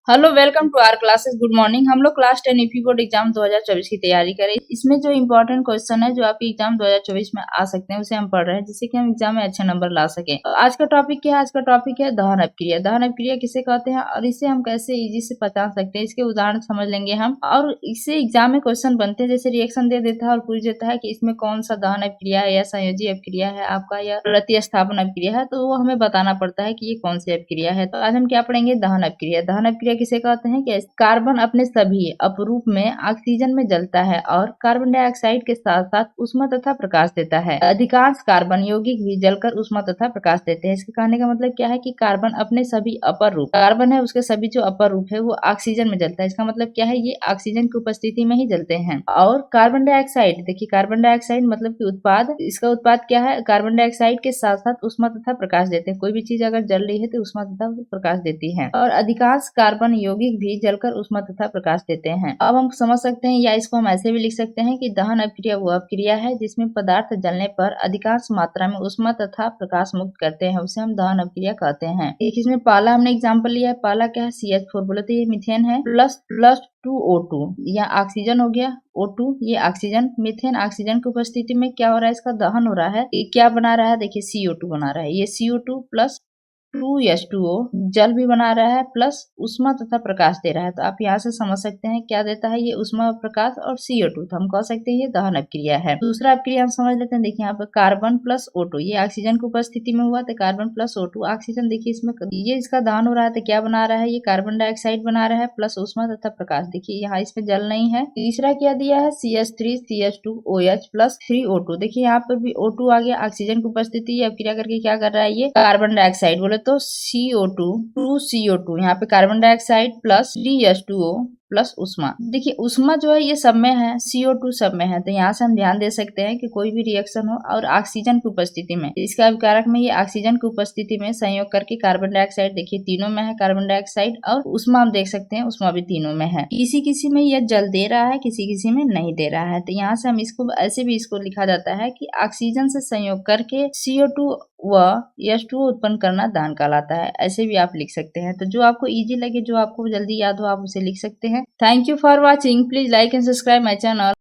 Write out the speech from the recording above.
Hello welcome to our classes. Good morning. हम लोग class 10 EP board exam 2024 की तैयारी करें। इसमें जो इम्पोर्टेंट क्वेश्चन है जो आपके एग्जाम 2024 में आ सकते हैं उसे हम पढ़ रहे हैं, जिससे कि हम एग्जाम में अच्छे नंबर ला सकें। आज का टॉपिक क्या है? आज का टॉपिक है दहन अपक्रिया। दहन अपक्रिया किसे कहते हैं और इसे हम कैसे इजी से पहचान सकते हैं, इसके उदाहरण समझ लेंगे हम। और इससे एग्जाम में क्वेश्चन बनते हैं, जैसे रिएक्शन दे देता है और पूछ देता है कि इसमें कौन सा दहन अपक्रिया है या संयोजी अपक्रिया है आपका या प्रतिस्थापन अपक्रिया है, तो वो हमें बताना पड़ता है कि ये कौन सी अपक्रिया है। तो आज हम क्या पढ़ेंगे? दहन अपक्रिया। दहन अपक्रिया किसे कहते हैं? कार्बन अपने सभी अपरूप में ऑक्सीजन में जलता है और कार्बन डाइऑक्साइड के साथ साथ ऊष्मा तथा प्रकाश देता है। अधिकांश कार्बन यौगिक भी जलकर ऊष्मा तथा प्रकाश देते हैं। इसके कहने का मतलब क्या है कि कार्बन अपने सभी अपर रूप, कार्बन है उसके सभी जो अपर रूप है वो ऑक्सीजन में जलता है। इसका मतलब क्या है? ये ऑक्सीजन की उपस्थिति में ही जलते हैं। और कार्बन डाइऑक्साइड, देखिए कार्बन डाइऑक्साइड मतलब कि उत्पाद, इसका उत्पाद क्या है? कार्बन डाइऑक्साइड के साथ साथ ऊष्मा तथा प्रकाश देते हैं। कोई भी चीज अगर जल रही है तो ऊष्मा तथा प्रकाश देती है। और अधिकांश कार्बन यौगिक भी जलकर ऊष्मा तथा प्रकाश देते हैं। अब हम समझ सकते हैं या इसको हम ऐसे भी लिख सकते हैं कि दहन अपक्रिया वो अपक्रिया है जिसमें पदार्थ जलने पर अधिकांश मात्रा में ऊष्मा तथा प्रकाश मुक्त करते हैं, उसे हम दहन अपक्रिया कहते हैं। एक इसमें पहला हमने एग्जाम्पल लिया है। पहला क्या है? CH4, बोले तो ये मीथेन है, प्लस 2O2, यहाँ ऑक्सीजन हो गया, O2 ये ऑक्सीजन, मीथेन ऑक्सीजन की उपस्थिति में क्या हो रहा है? इसका दहन हो रहा है। ये क्या बना रहा है? देखिए CO2 बना रहा है। ये CO2 प्लस 2H2O जल भी बना रहा है प्लस ऊष्मा तथा प्रकाश दे रहा है। तो आप यहाँ से समझ सकते हैं क्या देता है ये? ऊष्मा, प्रकाश और CO2। तो हम कह सकते हैं ये दहन अपक्रिया है। दूसरा अपक्रिया हम समझ लेते हैं। देखिए यहाँ पर कार्बन प्लस O2, ये ऑक्सीजन की उपस्थिति में हुआ तो कार्बन प्लस O2 ऑक्सीजन, देखिए इसमें ये इसका दहन हो रहा है तो क्या बना रहा है? ये कार्बन डाइऑक्साइड बना रहा है प्लस ऊष्मा तथा प्रकाश। देखिए यहाँ इसमें जल नहीं है। तीसरा क्या दिया है? CH3 CH2OH plus 3O2। देखिए यहाँ पर भी O2 आ गया, ऑक्सीजन की उपस्थिति। अपक्रिया करके क्या कर रहा है? ये कार्बन डाइऑक्साइड, बोले तो CO2 2CO2, यहाँ पे carbon dioxide plus 3H2O plus ऊष्मा। देखिए ऊष्मा जो है ये सब में है, CO2 सब में है। तो यहाँ से हम ध्यान दे सकते हैं कि कोई भी रिएक्शन हो और ऑक्सीजन की उपस्थिति में, इसका अभिकारक में ये ऑक्सीजन की उपस्थिति में संयोग करके कार्बन डाइऑक्साइड, देखिए तीनों में है कार्बन डाइऑक्साइड, और ऊष्मा हम देख सकते हैं ऊष्मा भी तीनों में है। किसी किसी में यह जल दे रहा है, किसी किसी में नहीं दे रहा है। तो यहाँ से हम इसको ऐसे भी इसको लिखा जाता है कि ऑक्सीजन से संयोग करके CO2 व H2O उत्पन्न करना दहन कहलाता है। ऐसे भी आप लिख सकते हैं। तो जो आपको इजी लगे, जो आपको जल्दी याद हो, आप उसे लिख सकते हैं। Thank you for watching. Please like and subscribe my channel.